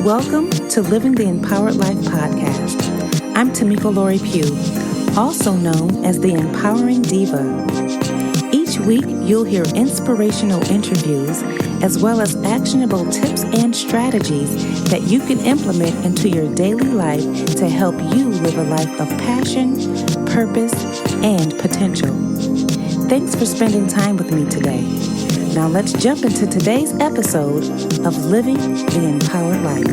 Welcome to Living the Empowered Life podcast. I'm Tamiko Pugh, also known as the Empowering Diva. Each week, you'll hear inspirational interviews as well as actionable tips and strategies that you can implement into your daily life to help you live a life of passion, purpose, and potential. Thanks for spending time with me today. Now let's jump into today's episode of Living the Empowered Life.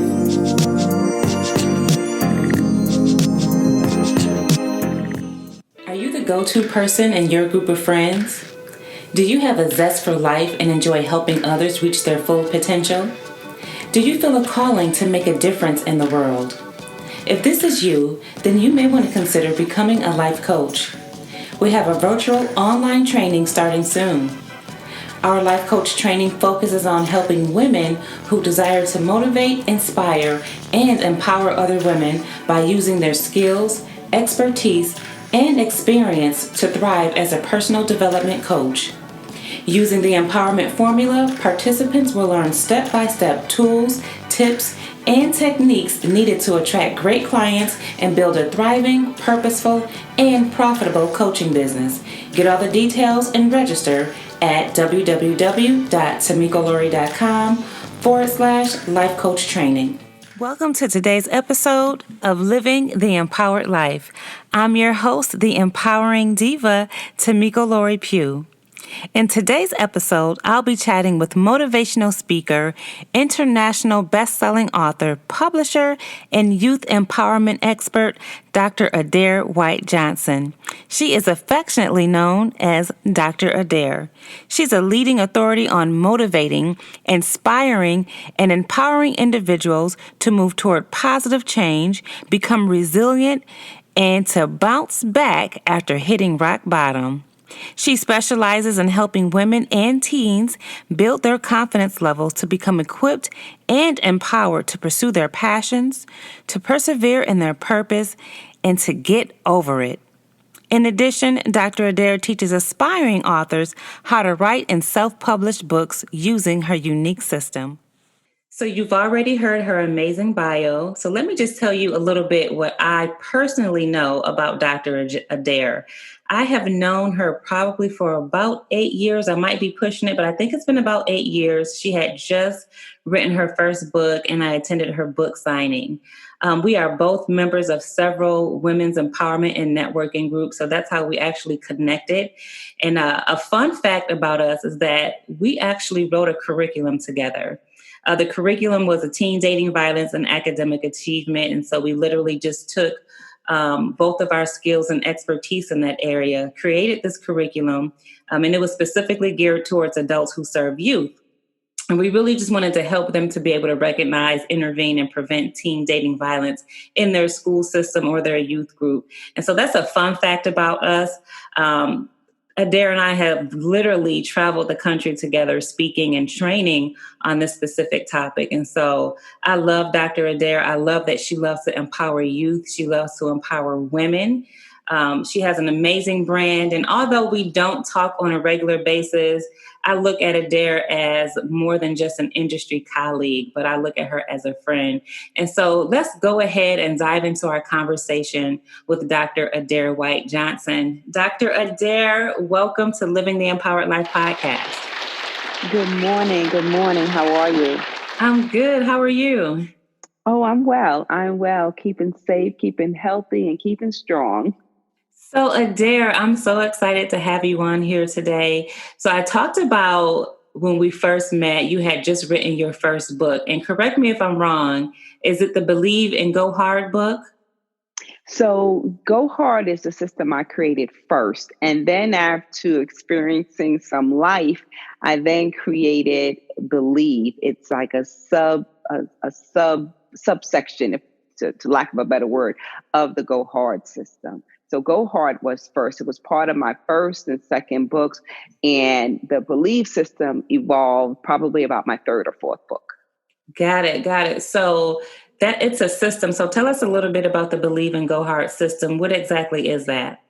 Are you the go-to person in your group of friends? Do you have a zest for life and enjoy helping others reach their full potential? Do you feel a calling to make a difference in the world? If this is you, then you may want to consider becoming a life coach. We have a virtual online training starting soon. Our life coach training focuses on helping women who desire to motivate, inspire, and empower other women by using their skills, expertise, and experience to thrive as a personal development coach. Using the empowerment formula, participants will learn step-by-step tools, tips, and techniques needed to attract great clients and build a thriving, purposeful, and profitable coaching business. Get all the details and register at www.tamikolori.com/life coach training. Welcome to today's episode of Living the Empowered Life. I'm your host, the Empowering Diva, Tamiko Pugh. In today's episode, I'll be chatting with motivational speaker, international bestselling author, publisher, and youth empowerment expert, Dr. Adair White-Johnson. She is affectionately known as Dr. Adair. She's a leading authority on motivating, inspiring, and empowering individuals to move toward positive change, become resilient, and to bounce back after hitting rock bottom. She specializes in helping women and teens build their confidence levels to become equipped and empowered to pursue their passions, to persevere in their purpose, and to get over it. In addition, Dr. Adair teaches aspiring authors how to write and self-publish books using her unique system. So you've already heard her amazing bio. So let me just tell you a little bit what I personally know about Dr. Adair. I have known her probably for about 8 years. I might be pushing it, but I think it's been about 8 years. She had just written her first book, and I attended her book signing. We are both members of several women's empowerment and networking groups, so that's how we actually connected. And a fun fact about us is that we actually wrote a curriculum together. The curriculum was a teen dating violence and academic achievement, and so we literally just took both of our skills and expertise in that area, created this curriculum, and it was specifically geared towards adults who serve youth. And we really just wanted to help them to be able to recognize, intervene, and prevent teen dating violence in their school system or their youth group. And so that's a fun fact about us. Adair and I have literally traveled the country together speaking and training on this specific topic. And so I love Dr. Adair. I love that she loves to empower youth. She loves to empower women. She has an amazing brand. And although we don't talk on a regular basis, I look at Adair as more than just an industry colleague, but I look at her as a friend. And so let's go ahead and dive into our conversation with Dr. Adair White-Johnson. Dr. Adair, welcome to Living the Empowered Life podcast. Good morning. Good morning. How are you? I'm good. How are you? Oh, I'm well. Keeping safe, keeping healthy, and keeping strong. So Adair, I'm so excited to have you on here today. So I talked about when we first met, you had just written your first book. And correct me if I'm wrong, is it the Believe and Go Hard book? So Go Hard is the system I created first. And then after experiencing some life, I then created Believe. It's like a subsection, to lack of a better word, of the Go Hard system. So Go Hard was first. It was part of my first and second books. And the Believe system evolved probably about my third or fourth book. Got it. So that it's a system. So tell us a little bit about the Believe and Go Hard system. What exactly is that?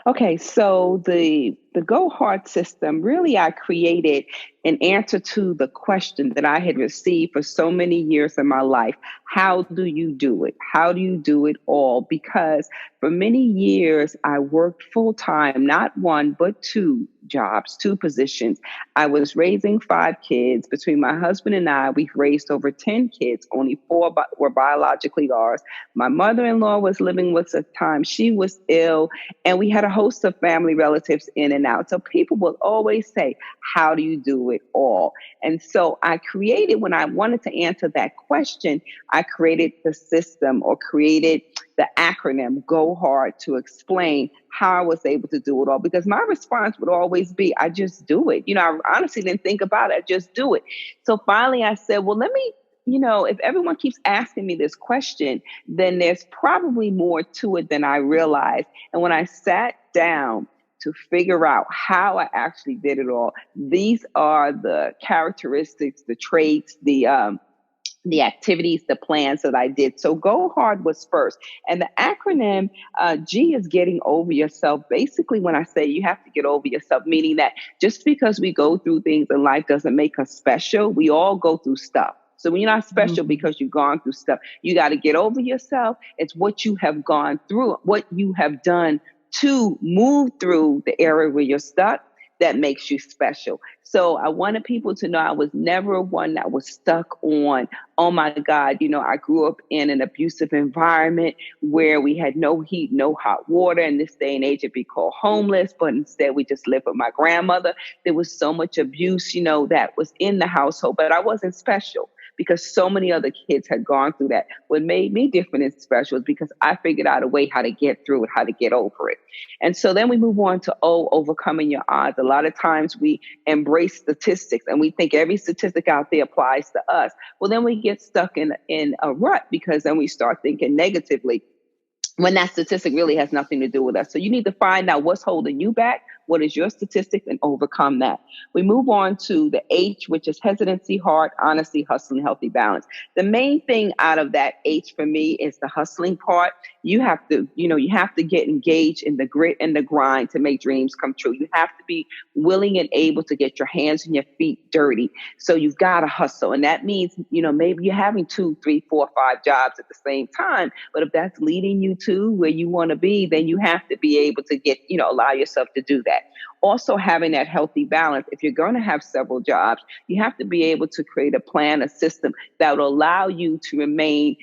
Okay, so the the Go Hard system, really, I created an answer to the question that I had received for so many years in my life. How do you do it? How do you do it all? Because for many years, I worked full time, not one, but two jobs, two positions. I was raising five kids. Between my husband and I, we've raised over 10 kids. Only four were biologically ours. My mother-in-law was living with us at the time. She was ill, and we had a host of family relatives in and out. So people will always say, how do you do it all? And so I created, when I wanted to answer that question, I created the system, or created the acronym Go Hard, to explain how I was able to do it all. Because my response would always be, I just do it. I honestly didn't think about it. I just do it. So finally I said, well, let me, if everyone keeps asking me this question, then there's probably more to it than I realized. And when I sat down to figure out how I actually did it all, these are the characteristics, the traits, the activities, the plans that I did. So Go Hard was first. And the acronym G is getting over yourself. Basically, when I say you have to get over yourself, meaning that just because we go through things in life doesn't make us special. We all go through stuff. So when you're not special because you've gone through stuff, you got to get over yourself. It's what you have gone through, what you have done to move through the area where you're stuck, that makes you special. So I wanted people to know I was never one that was stuck on, oh my God, I grew up in an abusive environment where we had no heat, no hot water. In this day and age, it'd be called homeless, but instead we just lived with my grandmother. There was so much abuse, that was in the household, but I wasn't special because so many other kids had gone through that. What made me different and special is because I figured out a way how to get through it, how to get over it. And so then we move on to O, overcoming your odds. A lot of times we embrace statistics and we think every statistic out there applies to us. Well, then we get stuck in a rut, because then we start thinking negatively when that statistic really has nothing to do with us. So you need to find out what's holding you back, what is your statistic, and overcome that. We move on to the H, which is hesitancy, heart, honesty, hustling, healthy balance. The main thing out of that H for me is the hustling part. You have to get engaged in the grit and the grind to make dreams come true. You have to be willing and able to get your hands and your feet dirty. So you've got to hustle. And that means, maybe you're having 2, 3, 4, 5 jobs at the same time. But if that's leading you to where you want to be, then you have to be able to allow yourself to do that. Also, having that healthy balance. If you're going to have several jobs, you have to be able to create a plan, a system that will allow you to remain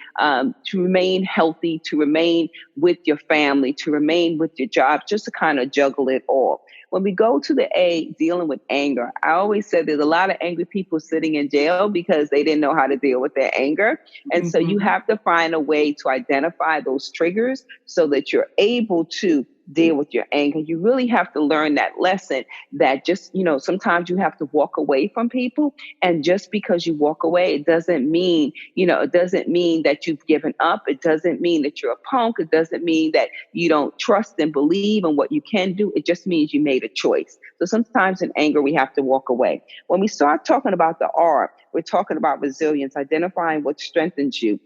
healthy, to remain with your family, to remain with your job, just to kind of juggle it all. When we go to the A, dealing with anger, I always said there's a lot of angry people sitting in jail because they didn't know how to deal with their anger. And so you have to find a way to identify those triggers so that you're able to deal with your anger. You really have to learn that lesson that just, sometimes you have to walk away from people. And just because you walk away, it doesn't mean that you've given up. It doesn't mean that you're a punk. It doesn't mean that you don't trust and believe in what you can do. It just means you made a choice. So sometimes in anger, we have to walk away. When we start talking about the R, we're talking about resilience, identifying what strengthens you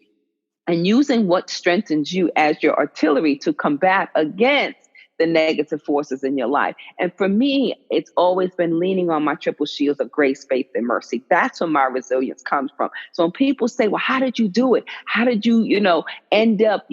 and using what strengthens you as your artillery to combat against the negative forces in your life. And for me, it's always been leaning on my triple shields of grace, faith, and mercy. That's where my resilience comes from. So when people say, well, how did you do it? How did you, end up,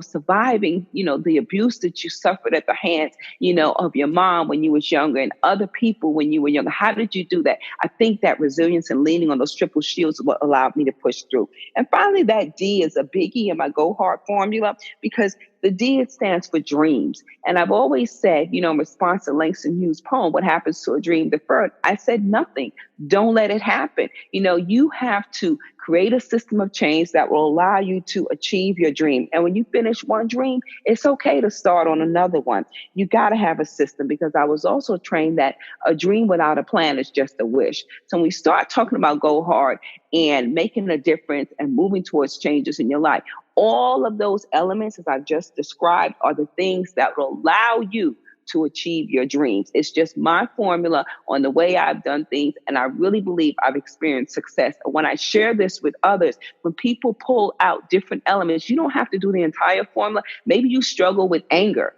surviving, the abuse that you suffered at the hands, of your mom when you was younger and other people when you were younger? How did you do that? I think that resilience and leaning on those triple shields is what allowed me to push through. And finally, that D is a biggie in my Go Hard formula, because the D, it stands for dreams. And I've always said, in response to Langston Hughes' poem, What Happens to a Dream Deferred? I said nothing. Don't let it happen. You have to create a system of change that will allow you to achieve your dream. And when you finish one dream, it's okay to start on another one. You got to have a system, because I was also trained that a dream without a plan is just a wish. So when we start talking about Go Hard and making a difference and moving towards changes in your life, all of those elements, as I've just described, are the things that will allow you to achieve your dreams. It's just my formula on the way I've done things. And I really believe I've experienced success. And when I share this with others, when people pull out different elements, you don't have to do the entire formula. Maybe you struggle with anger,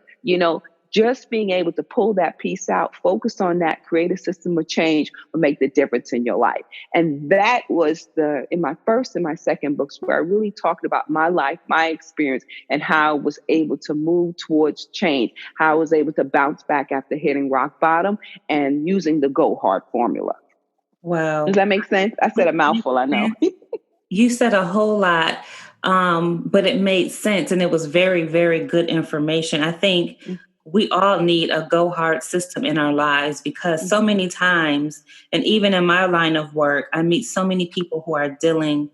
just being able to pull that piece out, focus on that, create a system of change will make the difference in your life. And that was in my first and my second books where I really talked about my life, my experience, and how I was able to move towards change, how I was able to bounce back after hitting rock bottom and using the go hard formula. Wow. Does that make sense? I said a mouthful, I know. You said a whole lot, but it made sense and it was very, very good information. I think we all need a go hard system in our lives because so many times, and even in my line of work, I meet so many people who are dealing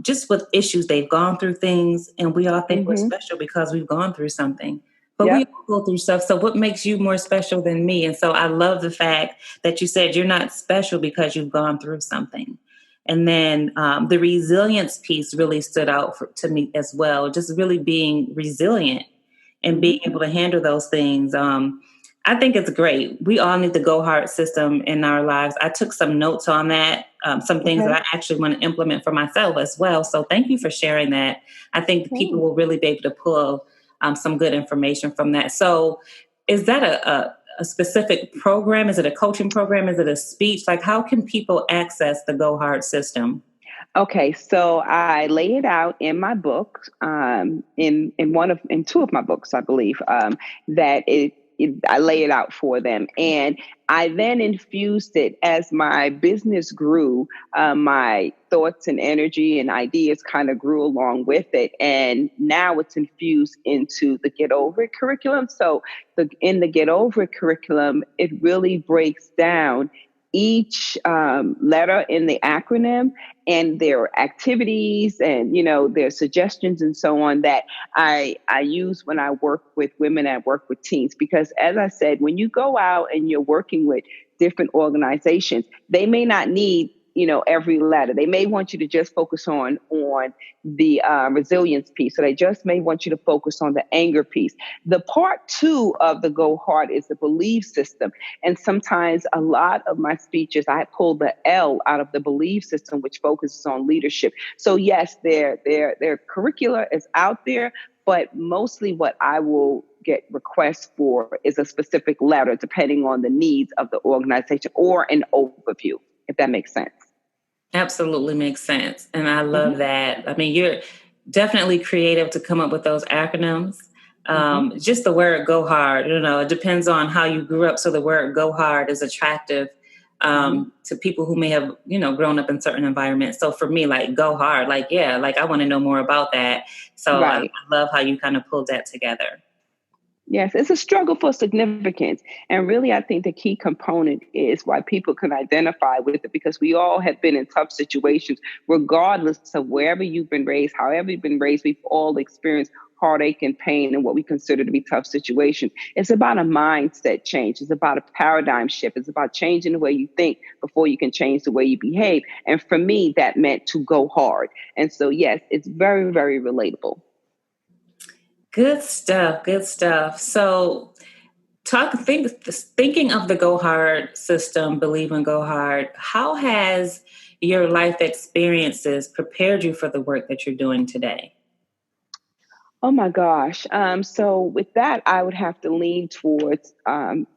just with issues. They've gone through things and we all think we're special because we've gone through something. But we all go through stuff. So what makes you more special than me? And so I love the fact that you said you're not special because you've gone through something. And then the resilience piece really stood out to me as well, just really being resilient and being able to handle those things. I think it's great. We all need the go hard system in our lives. I took some notes on that, some things that I actually want to implement for myself as well. So thank you for sharing that. I think people will really be able to pull some good information from that. So is that a specific program? Is it a coaching program? Is it a speech? Like, how can people access the Go Hard system? Okay, so I lay it out in my book, in two of my books, I believe, that I lay it out for them, and I then infused it as my business grew. My thoughts and energy and ideas kind of grew along with it, and now it's infused into the Get Over It curriculum. So, in the Get Over It curriculum, it really breaks down each letter in the acronym and their activities and, their suggestions and so on that I use when I work with women and work with teens. Because as I said, when you go out and you're working with different organizations, they may not need every letter. They may want you to just focus on the resilience piece. So they just may want you to focus on the anger piece. The part 2 of the Go Hard is the belief system. And sometimes a lot of my speeches, I pull the L out of the belief system, which focuses on leadership. So yes, their curricula is out there, but mostly what I will get requests for is a specific letter, depending on the needs of the organization, or an overview, if that makes sense. Absolutely makes sense. And I love that. I mean, you're definitely creative to come up with those acronyms. Just the word go hard, it depends on how you grew up. So the word go hard is attractive to people who may have, grown up in certain environments. So for me, like go hard, I want to know more about that. So I love how you kind of pulled that together. Yes, it's a struggle for significance. And really, I think the key component is why people can identify with it, because we all have been in tough situations, regardless of wherever you've been raised, however you've been raised, we've all experienced heartache and pain and what we consider to be tough situations. It's about a mindset change. It's about a paradigm shift. It's about changing the way you think before you can change the way you behave. And for me, that meant to go hard. And so, yes, it's very, very relatable. Good stuff. Good stuff. So thinking of the Go Hard system, Believe and Go Hard, how has your life experiences prepared you for the work that you're doing today? Oh my gosh. So with that, I would have to lean towards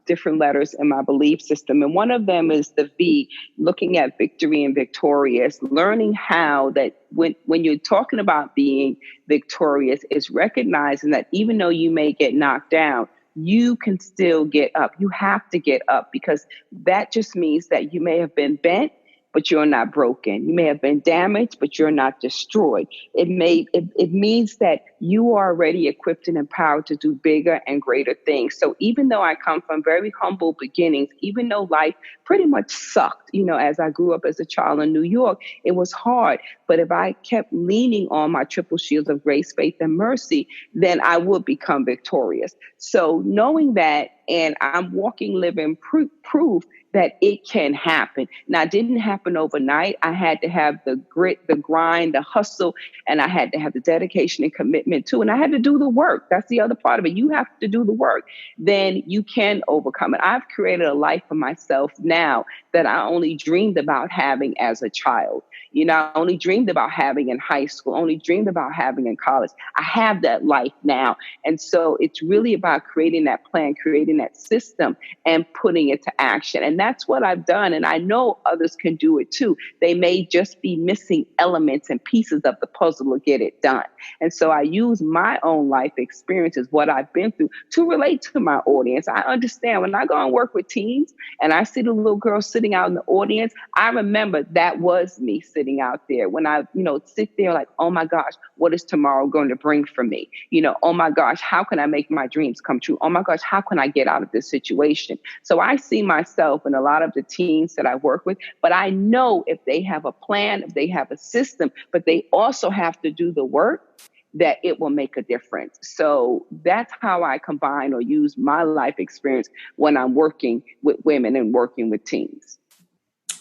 different letters in my belief system. And one of them is the V, looking at victory and victorious, learning how that when you're talking about being victorious is recognizing that even though you may get knocked down, you can still get up. You have to get up, because that just means that you may have been bent, but you're not broken. You may have been damaged, but you're not destroyed. It means that you are already equipped and empowered to do bigger and greater things. So even though I come from very humble beginnings, even though life pretty much sucked, as I grew up as a child in New York, it was hard. But if I kept leaning on my triple shields of grace, faith, and mercy, then I would become victorious. So knowing that, and I'm walking, living proof that it can happen. Now, it didn't happen overnight. I had to have the grit, the grind, the hustle, and I had to have the dedication and commitment too. And I had to do the work. That's the other part of it. You have to do the work. Then you can overcome it. I've created a life for myself now that I only dreamed about having as a child. I only dreamed about having in high school, only dreamed about having in college. I have that life now. And so it's really about creating that plan, creating that system, and putting it to action. And that's what I've done. And I know others can do it too. They may just be missing elements and pieces of the puzzle to get it done. And so I use my own life experiences, what I've been through, to relate to my audience. I understand when I go and work with teens and I see the little girl sitting out in the audience, I remember that was me sitting out there when I, sit there like, oh my gosh, what is tomorrow going to bring for me? Oh my gosh, how can I make my dreams come true? Oh my gosh, how can I get out of this situation? So I see myself in a lot of the teens that I work with, but I know if they have a plan, if they have a system, but they also have to do the work, that it will make a difference. So that's how I combine or use my life experience when I'm working with women and working with teens.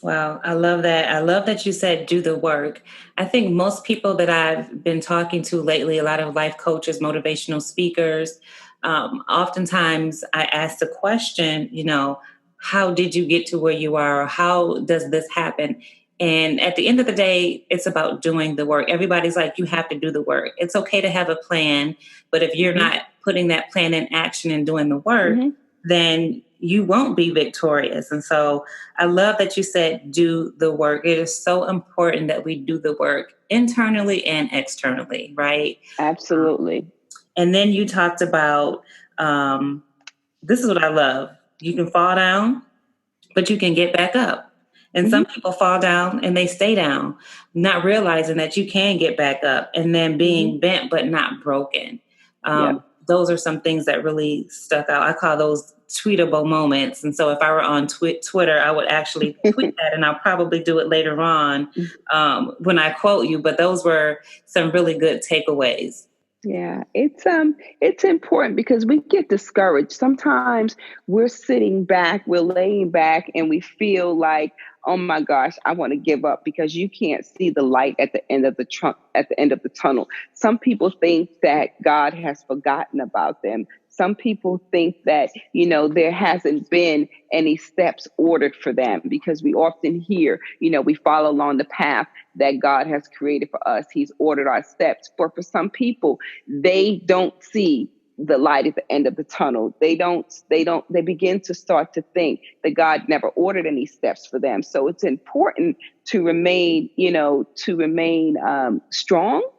Wow, I love that. I love that you said do the work. I think most people that I've been talking to lately, a lot of life coaches, motivational speakers, oftentimes I ask the question, how did you get to where you are? Or how does this happen? And at the end of the day, it's about doing the work. Everybody's like, you have to do the work. It's okay to have a plan, but if you're not putting that plan in action and doing the work, then you won't be victorious. And so I love that you said do the work. It is so important that we do the work internally and externally, right? Absolutely. And then you talked about, this is what I love. You can fall down, but you can get back up. And some people fall down and they stay down, not realizing that you can get back up, and then being bent but not broken. Those are some things that really stuck out. I call those tweetable moments. And so if I were on Twitter, I would actually tweet that, and I'll probably do it later on when I quote you. But those were some really good takeaways. Yeah, it's important because we get discouraged. Sometimes we're sitting back, we're laying back, and we feel like, oh my gosh, I want to give up because you can't see the light at the end of the tunnel. Some people think that God has forgotten about them. Some people think that, there hasn't been any steps ordered for them, because we often hear, we follow along the path that God has created for us. He's ordered our steps. But for some people, they don't see the light at the end of the tunnel. They begin to start to think that God never ordered any steps for them. So it's important to remain strong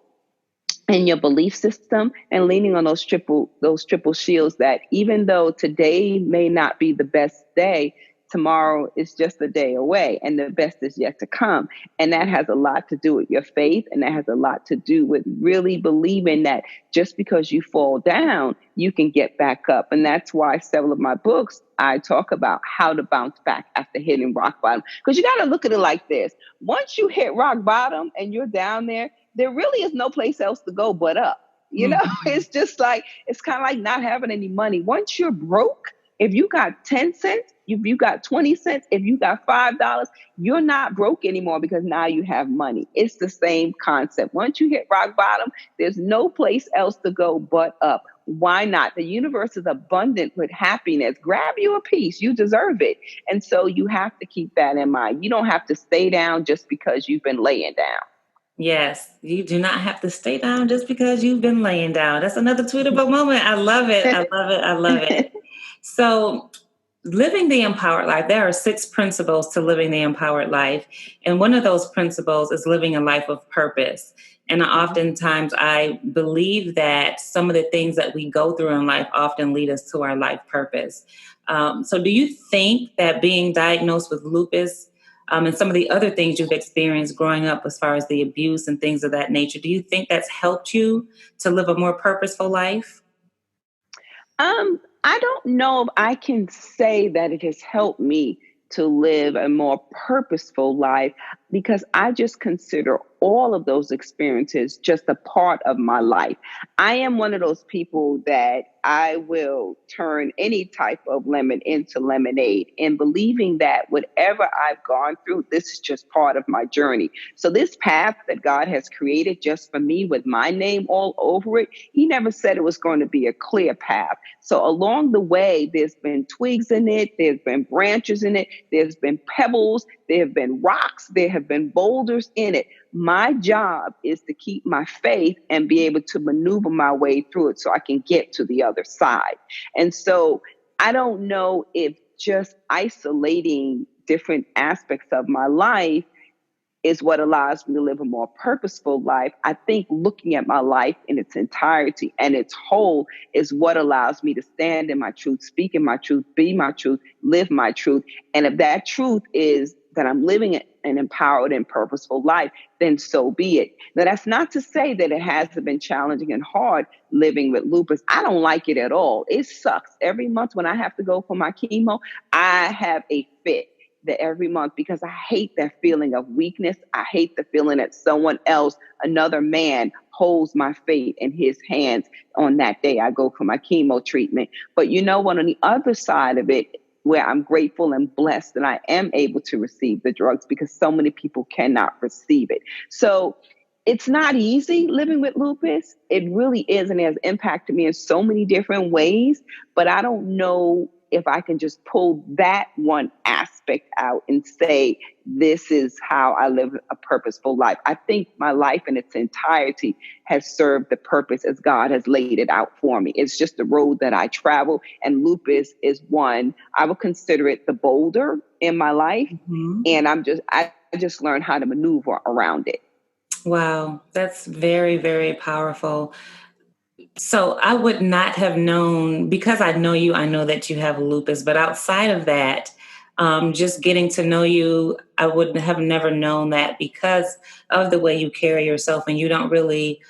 in your belief system and leaning on those triple shields, that even though today may not be the best day, tomorrow is just a day away and the best is yet to come. And that has a lot to do with your faith. And that has a lot to do with really believing that just because you fall down, you can get back up. And that's why several of my books, I talk about how to bounce back after hitting rock bottom. Because you got to look at it like this. Once you hit rock bottom and you're down there really is no place else to go but up. It's just like, it's kind of like not having any money. Once you're broke, if you got 10 cents, if you got 20 cents, if you got $5, you're not broke anymore because now you have money. It's the same concept. Once you hit rock bottom, there's no place else to go but up. Why not? The universe is abundant with happiness. Grab you a piece. You deserve it. And so you have to keep that in mind. You don't have to stay down just because you've been laying down. Yes, you do not have to stay down just because you've been laying down. That's another tweetable moment. I love it. I love it. I love it. So living the empowered life, there are 6 principles to living the empowered life. And one of those principles is living a life of purpose. And oftentimes I believe that some of the things that we go through in life often lead us to our life purpose. So do you think that being diagnosed with lupus and some of the other things you've experienced growing up as far as the abuse and things of that nature, do you think that's helped you to live a more purposeful life? I don't know if I can say that it has helped me to live a more purposeful life, because I just consider all of those experiences just a part of my life. I am one of those people that I will turn any type of lemon into lemonade, and believing that whatever I've gone through, this is just part of my journey. So this path that God has created just for me with my name all over it, he never said it was going to be a clear path. So along the way, there's been twigs in it, there's been branches in it, there's been pebbles, there have been rocks, there have been boulders in it. My job is to keep my faith and be able to maneuver my way through it so I can get to the other side. And so I don't know if just isolating different aspects of my life is what allows me to live a more purposeful life. I think looking at my life in its entirety and its whole is what allows me to stand in my truth, speak in my truth, be my truth, live my truth. And if that truth is that I'm living an empowered and purposeful life, then so be it. Now, that's not to say that it hasn't been challenging and hard living with lupus. I don't like it at all. It sucks. Every month when I have to go for my chemo, I have a fit every month because I hate that feeling of weakness. I hate the feeling that someone else, another man, holds my fate in his hands on that day I go for my chemo treatment. But you know what, on the other side of it, where I'm grateful and blessed that I am able to receive the drugs because so many people cannot receive it. So it's not easy living with lupus. It really is, and it has impacted me in so many different ways, but I don't know if I can just pull that one aspect out and say, this is how I live a purposeful life. I think my life in its entirety has served the purpose as God has laid it out for me. It's just the road that I travel, and lupus is one. I would consider it the boulder in my life, and I just learned how to maneuver around it. Wow, that's very, very powerful. So I would not have known, because I know you, I know that you have lupus, but outside of that, just getting to know you, I would have never known that because of the way you carry yourself. And you don't really,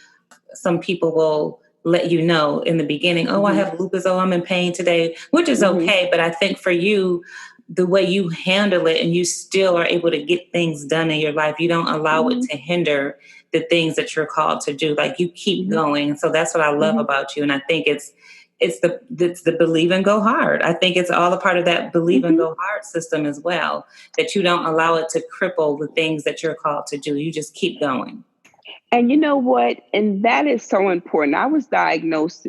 some people will let you know in the beginning, oh, I have lupus, oh, I'm in pain today, which is okay. But I think for you, the way you handle it and you still are able to get things done in your life, you don't allow it to hinder the things that you're called to do. Like you keep going. So that's what I love about you. And I think it's the believe and go hard. I think it's all a part of that believe and go hard system as well, that you don't allow it to cripple the things that you're called to do. You just keep going. And you know what? And that is so important. I was diagnosed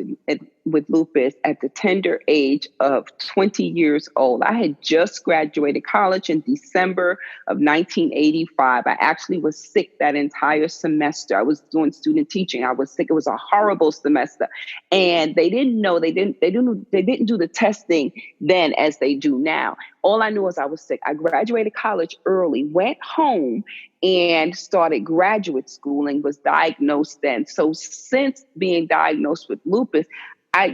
with lupus at the tender age of 20 years old. I had just graduated college in December of 1985. I actually was sick that entire semester. I was doing student teaching. I was sick. It was a horrible semester. And they didn't know, they didn't do the testing then as they do now. All I knew was I was sick. I graduated college early, went home and started graduate schooling, was diagnosed then. So since being diagnosed with lupus,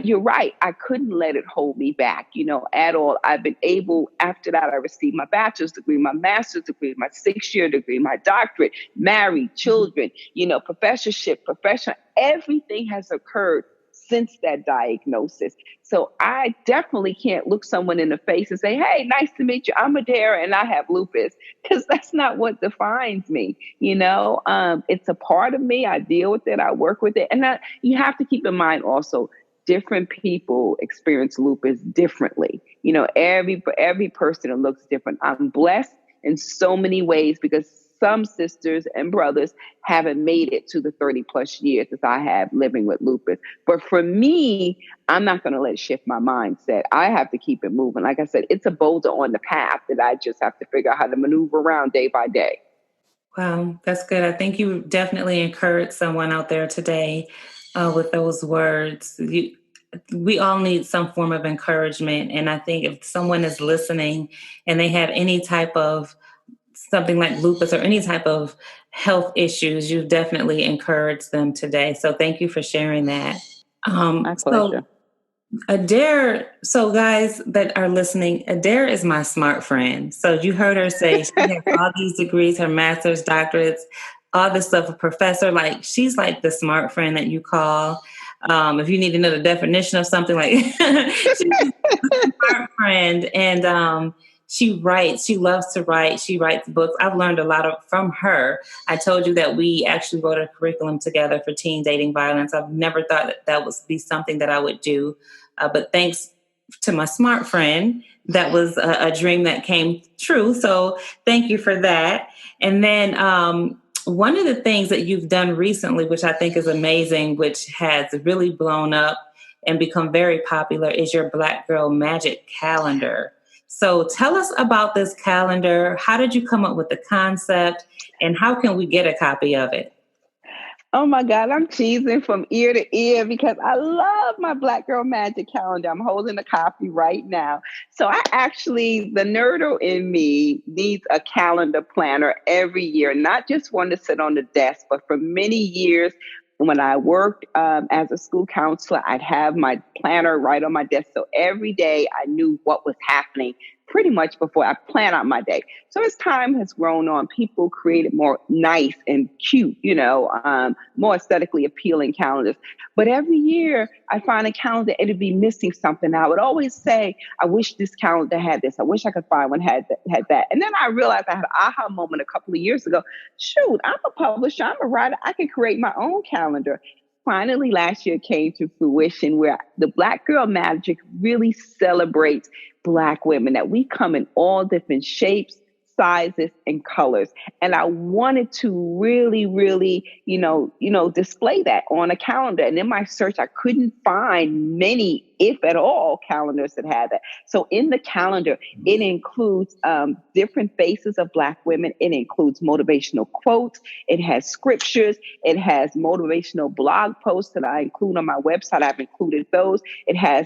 you're right, I couldn't let it hold me back, at all. I've been able, after that, I received my bachelor's degree, my master's degree, my 6-year degree, my doctorate, married, children, professorship, professional, everything has occurred since that diagnosis. So I definitely can't look someone in the face and say, hey, nice to meet you. I'm Adair and I have lupus, because that's not what defines me. It's a part of me. I deal with it. I work with it. And you have to keep in mind also, different people experience lupus differently. Every person looks different. I'm blessed in so many ways because some sisters and brothers haven't made it to the 30 plus years as I have living with lupus. But for me, I'm not going to let it shift my mindset. I have to keep it moving. Like I said, it's a boulder on the path that I just have to figure out how to maneuver around day by day. Wow, that's good. I think you definitely encouraged someone out there today with those words. We all need some form of encouragement. And I think if someone is listening and they have any type of something like lupus or any type of health issues, you've definitely encouraged them today. So thank you for sharing that. My pleasure. Adair, so guys that are listening, Adair is my smart friend. So you heard her say she has all these degrees, her master's, doctorates, all this stuff, a professor. Like she's like the smart friend that you call. If you need to know the definition of something, like she's a smart friend. And she writes. She loves to write. She writes books. I've learned a lot from her. I told you that we actually wrote a curriculum together for teen dating violence. I've never thought that would be something that I would do. But thanks to my smart friend, that was a dream that came true. So thank you for that. And then one of the things that you've done recently, which I think is amazing, which has really blown up and become very popular, is your Black Girl Magic Calendar. So tell us about this calendar. How did you come up with the concept, and how can we get a copy of it? Oh my God, I'm cheesing from ear to ear because I love my Black Girl Magic calendar. I'm holding a copy right now. So the nerdo in me needs a calendar planner every year, not just one to sit on the desk, but for many years, when I worked as a school counselor, I'd have my planner right on my desk. So every day I knew what was happening pretty much before I plan out my day. So as time has grown on, people created more nice and cute, more aesthetically appealing calendars. But every year I find a calendar, it'd be missing something. I would always say, I wish this calendar had this. I wish I could find one had that. And then I realized I had an aha moment a couple of years ago. Shoot, I'm a publisher, I'm a writer. I can create my own calendar. Finally, last year came to fruition where the Black Girl Magic really celebrates Black women, that we come in all different shapes, sizes, and colors. And I wanted to really, display that on a calendar. And in my search, I couldn't find many, if at all, calendars that had that. So in the calendar, it includes different faces of Black women. It includes motivational quotes. It has scriptures. It has motivational blog posts that I include on my website. I've included those. It has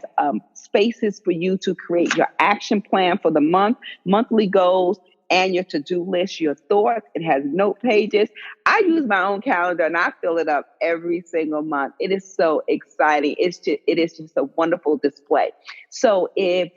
spaces for you to create your action plan for the month, monthly goals, and your to-do list, your thoughts. It has note pages. I use my own calendar and I fill it up every single month. It is so exciting. It is just a wonderful display. So if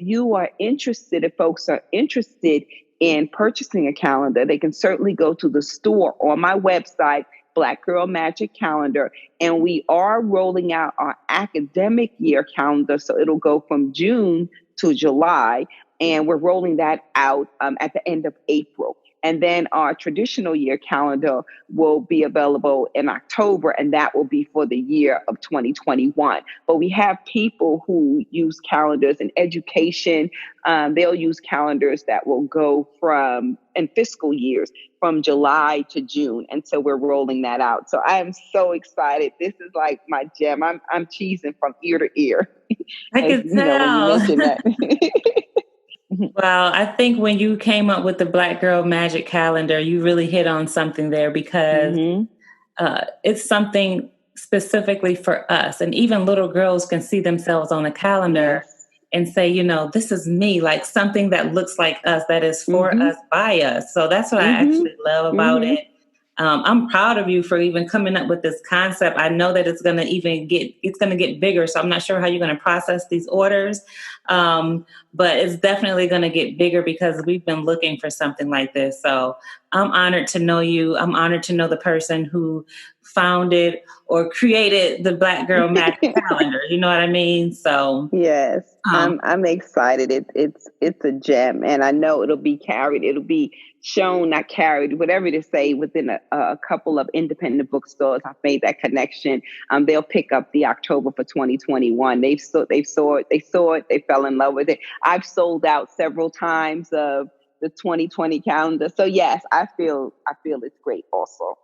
folks are interested in purchasing a calendar, they can certainly go to the store on my website, Black Girl Magic Calendar. And we are rolling out our academic year calendar. So it'll go from June to July. And we're rolling that out at the end of April. And then our traditional year calendar will be available in October, and that will be for the year of 2021. But we have people who use calendars in education. They'll use calendars that will go in fiscal years from July to June. And so we're rolling that out. So I am so excited. This is like my gem. I'm cheesing from ear to ear. I can tell. When you mention that. Well, I think when you came up with the Black Girl Magic Calendar, you really hit on something there, because it's something specifically for us. And even little girls can see themselves on a calendar and say, this is me, like something that looks like us, that is for us, by us. So that's what I actually love about it. I'm proud of you for even coming up with this concept. I know that it's going to get bigger. So I'm not sure how you're going to process these orders. But it's definitely going to get bigger because we've been looking for something like this. So I'm honored to know you. I'm honored to know the person who founded or created the Black Girl Magic Calendar. You know what I mean? So yes, I'm excited. It's a gem, and I know it'll be carried. It'll be shown, not carried, whatever to say, within a couple of independent bookstores. I've made that connection. They'll pick up the October for 2021. They saw it. They fell in love with it. I've sold out several times of the 2020 calendar. So yes, I feel it's great also.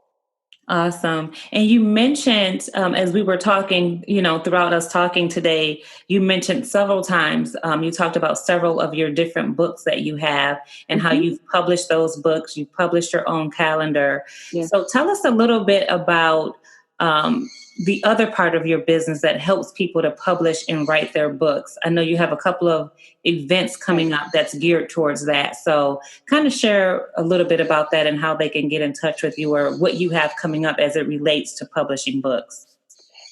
Awesome. And you mentioned, as we were talking, throughout us talking today, you mentioned several times, you talked about several of your different books that you have and how you've published those books. You've published your own calendar. Yes. So tell us a little bit about the other part of your business that helps people to publish and write their books. I know you have a couple of events coming up that's geared towards that. So kind of share a little bit about that and how they can get in touch with you or what you have coming up as it relates to publishing books.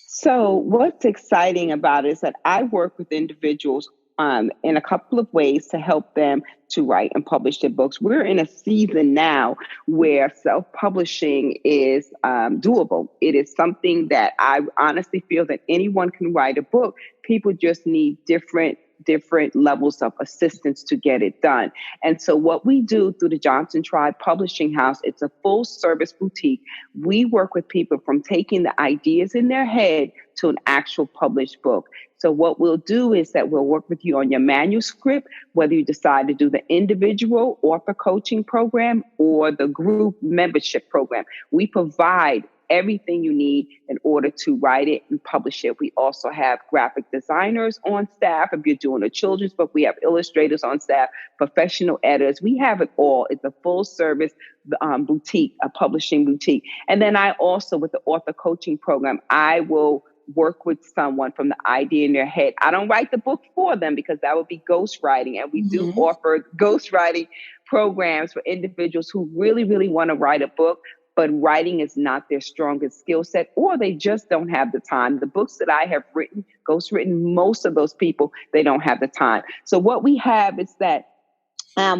So what's exciting about it is that I work with individuals in a couple of ways to help them to write and publish their books. We're in a season now where self-publishing is doable. It is something that I honestly feel that anyone can write a book. People just need different different levels of assistance to get it done. And so what we do through the Johnson Tribe Publishing House, it's a full service boutique. We work with people from taking the ideas in their head to an actual published book. So what we'll do is that we'll work with you on your manuscript, whether you decide to do the individual author coaching program or the group membership program. We provide everything you need in order to write it and publish it. We also have graphic designers on staff. If you're doing a children's book, we have illustrators on staff, professional editors. We have it all. It's a full service boutique, a publishing boutique. And then I also, with the author coaching program, I will work with someone from the idea in their head. I don't write the book for them because that would be ghostwriting. And we do offer ghostwriting programs for individuals who really, really want to write a book, but writing is not their strongest skill set, or they just don't have the time. The books that I have written, ghostwritten, most of those people, they don't have the time. So what we have is that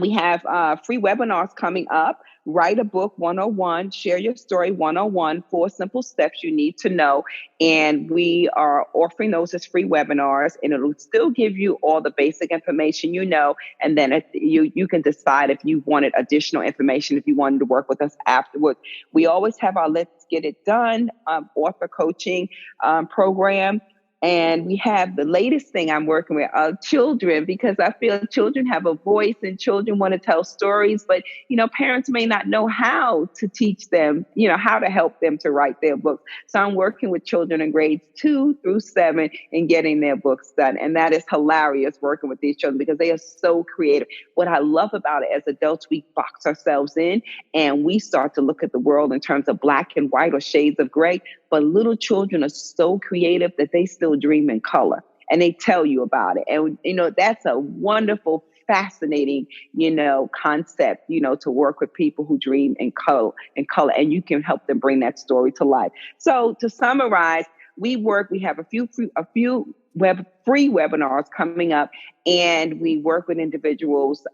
we have free webinars coming up. Write a Book 101, Share Your Story 101, 4 simple steps you need to know. And we are offering those as free webinars, and it'll still give you all the basic information you know. And then you can decide if you wanted additional information, if you wanted to work with us afterwards. We always have our Let's Get It Done author coaching program. And we have the latest thing I'm working with children, because I feel children have a voice and children want to tell stories, but, parents may not know how to teach them, how to help them to write their books. So I'm working with children in grades 2 through 7 and getting their books done. And that is hilarious, working with these children, because they are so creative. What I love about it, as adults, we box ourselves in and we start to look at the world in terms of black and white or shades of gray. But little children are so creative that they still dream in color, and they tell you about it. And, that's a wonderful, fascinating, concept, to work with people who dream in color, and you can help them bring that story to life. So to summarize, we have a few free webinars coming up, and we work with individuals.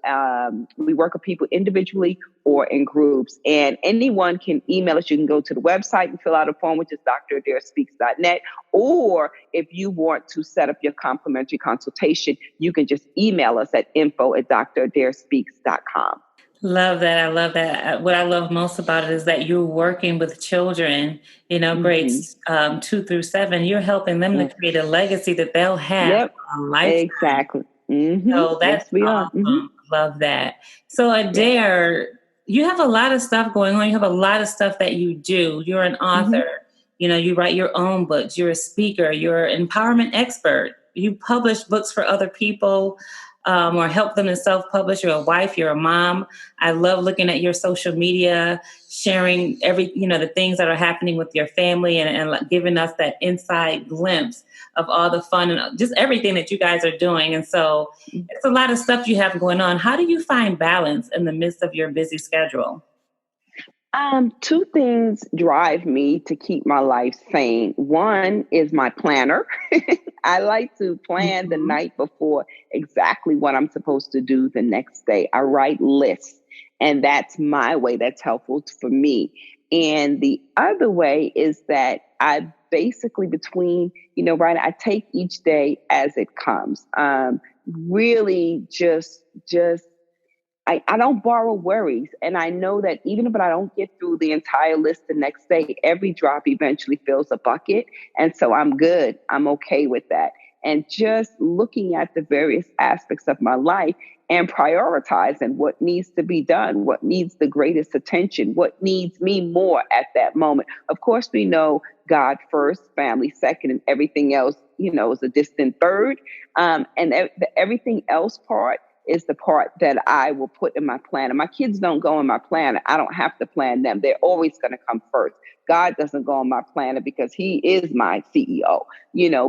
We work with people individually or in groups, and anyone can email us. You can go to the website and fill out a form, which is dradarespeaks.net. Or if you want to set up your complimentary consultation, you can just email us at info@dradarespeaks.com. Love that. I love that. What I love most about it is that you're working with children, grades 2 through 7. You're helping them to create a legacy that they'll have a lifetime. Exactly. Mm-hmm. So that's awesome. Love that. So Adair, you have a lot of stuff going on. You have a lot of stuff that you do. You're an author. You write your own books. You're a speaker. You're an empowerment expert. You publish books for other people. Or help them to self-publish. You're a wife, you're a mom. I love looking at your social media, sharing the things that are happening with your family, and giving us that inside glimpse of all the fun and just everything that you guys are doing. And so it's a lot of stuff you have going on. How do you find balance in the midst of your busy schedule? 2 things drive me to keep my life sane. One is my planner. I like to plan the night before exactly what I'm supposed to do the next day. I write lists, and that's my way. That's helpful for me. And the other way is that I basically I take each day as it comes. Really just I don't borrow worries. And I know that even if I don't get through the entire list the next day, every drop eventually fills a bucket. And so I'm good. I'm okay with that. And just looking at the various aspects of my life and prioritizing what needs to be done, what needs the greatest attention, what needs me more at that moment. Of course, we know God first, family second, and everything else, is a distant third. And the everything else part is the part that I will put in my planner. My kids don't go in my planner. I don't have to plan them. They're always going to come first. God doesn't go on my planner because he is my CEO,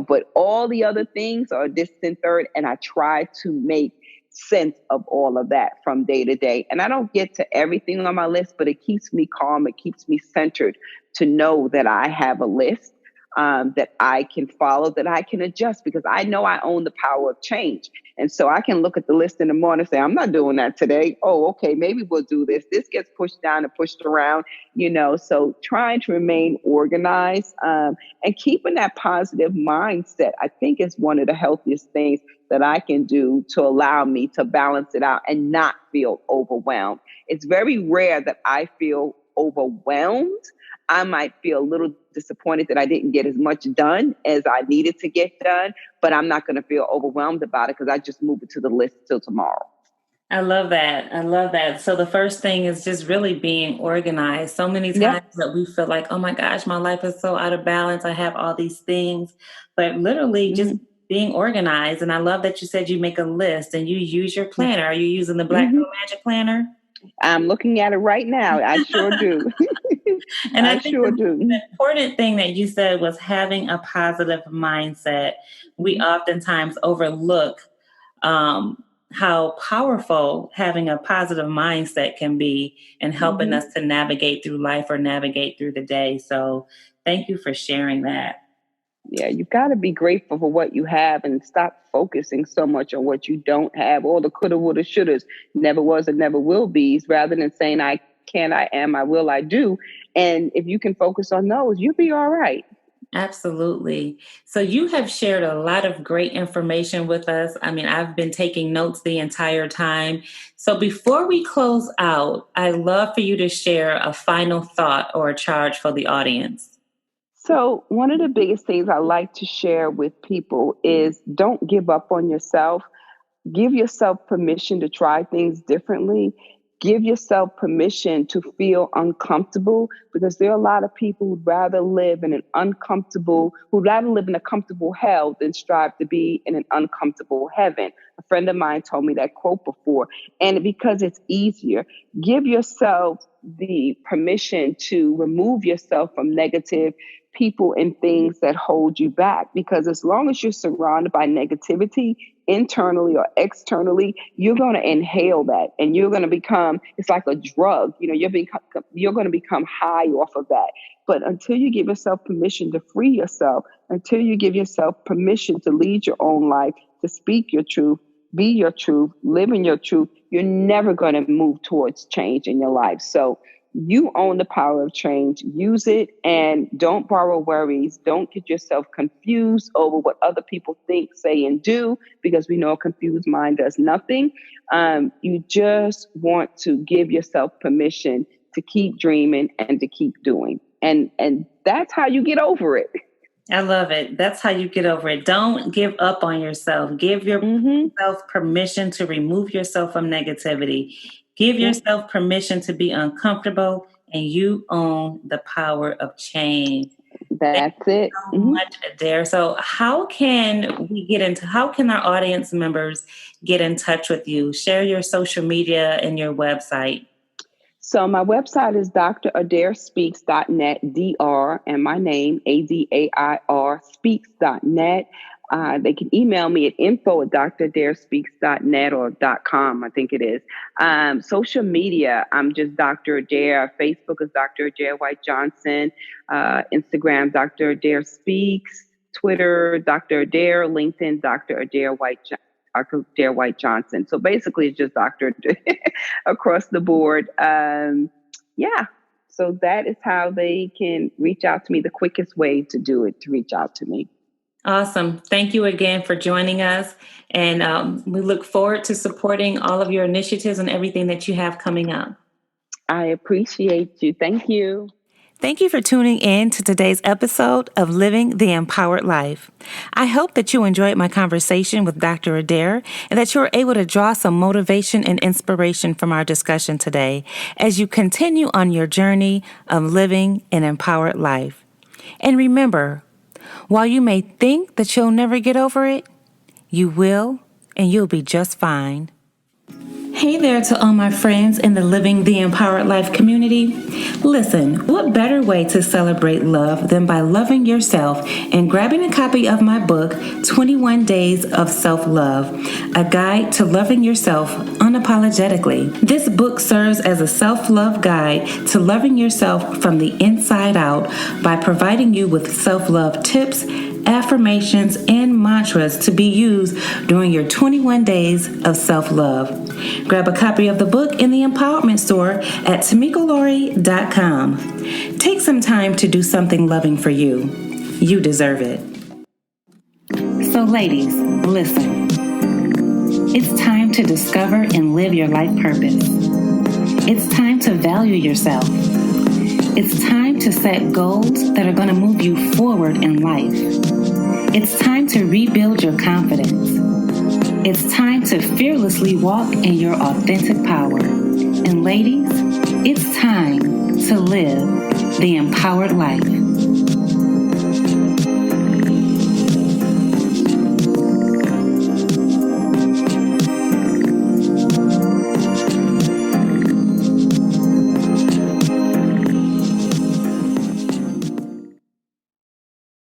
but all the other things are a distant third. And I try to make sense of all of that from day to day. And I don't get to everything on my list, but it keeps me calm. It keeps me centered to know that I have a list. that I can follow, that I can adjust, because I know I own the power of change. And so I can look at the list in the morning and say, I'm not doing that today. Oh, okay, maybe we'll do this. This gets pushed down and pushed around, so trying to remain organized and keeping that positive mindset, I think, is one of the healthiest things that I can do to allow me to balance it out and not feel overwhelmed. It's very rare that I feel overwhelmed. I might feel a little disappointed that I didn't get as much done as I needed to get done, but I'm not going to feel overwhelmed about it because I just move it to the list till tomorrow. I love that. I love that. So the first thing is just really being organized. So many Yeah. times that we feel like, oh my gosh, my life is so out of balance. I have all these things, but literally just being organized. And I love that you said you make a list and you use your planner. Are you using the Black Girl Magic Planner? I'm looking at it right now. I sure do. And I think sure the do. important thing that you said was having a positive mindset. We oftentimes overlook how powerful having a positive mindset can be in helping us to navigate through life or navigate through the day. So thank you for sharing that. Yeah, you got to be grateful for what you have and stop focusing so much on what you don't have, all the coulda, woulda, shouldas, never was and never will be's, rather than saying, I can, I am, I will, I do. And if you can focus on those, you'll be all right. Absolutely. So you have shared a lot of great information with us. I mean, I've been taking notes the entire time. So before we close out, I'd love for you to share a final thought or a charge for the audience. So, one of the biggest things I like to share with people is don't give up on yourself. Give yourself permission to try things differently. Give yourself permission to feel uncomfortable, because there are a lot of people who'd rather live in a comfortable hell than strive to be in an uncomfortable heaven. A friend of mine told me that quote before, and because it's easier, give yourself the permission to remove yourself from negative people and things that hold you back. Because as long as you're surrounded by negativity, internally or externally, you're going to inhale that, and you're going to become, it's like a drug, you're going to become high off of that. But until you give yourself permission to free yourself, until you give yourself permission to lead your own life, to speak your truth, be your truth, live in your truth, you're never going to move towards change in your life. So you own the power of change. Use it, and don't borrow worries. Don't get yourself confused over what other people think, say, and do, because we know a confused mind does nothing. You just want to give yourself permission to keep dreaming and to keep doing. And that's how you get over it. I love it. That's how you get over it. Don't give up on yourself. Give yourself permission to remove yourself from negativity. Give yourself permission to be uncomfortable, and you own the power of change. That's it. So much, Adair. So how can our audience members get in touch with you? Share your social media and your website. So my website is dradair.speaks.net, DR, and my name, ADAIR, speaks.net. They can email me at info@dradair.speaks.net or .com, I think it is. Social media, I'm just Dr. Adair. Facebook is Dr. Adair White Johnson. Instagram, Dr. Adair Speaks. Twitter, Dr. Adair. LinkedIn, Dr. Adair White Johnson. Adair White Johnson. So basically, it's just Dr. across the board. So that is how they can reach out to me. The quickest way to do it, to reach out to me. Awesome. Thank you again for joining us. And we look forward to supporting all of your initiatives and everything that you have coming up. I appreciate you. Thank you. Thank you for tuning in to today's episode of Living the Empowered Life. I hope that you enjoyed my conversation with Dr. Adair and that you were able to draw some motivation and inspiration from our discussion today as you continue on your journey of living an empowered life. And remember, while you may think that you'll never get over it, you will, and you'll be just fine. Hey there to all my friends in the Living the Empowered Life community. Listen, what better way to celebrate love than by loving yourself and grabbing a copy of my book, 21 Days of Self-Love, a guide to loving yourself unapologetically. This book serves as a self-love guide to loving yourself from the inside out by providing you with self-love tips, affirmations, and mantras to be used during your 21 days of self-love. Grab a copy of the book in the empowerment store at tamikolori.com. Take some time to do something loving for you. You deserve it. So ladies, listen. It's time to discover and live your life purpose. It's time to value yourself. It's time to set goals that are going to move you forward in life. It's time to rebuild your confidence. It's time to fearlessly walk in your authentic power. And ladies, it's time to live the empowered life.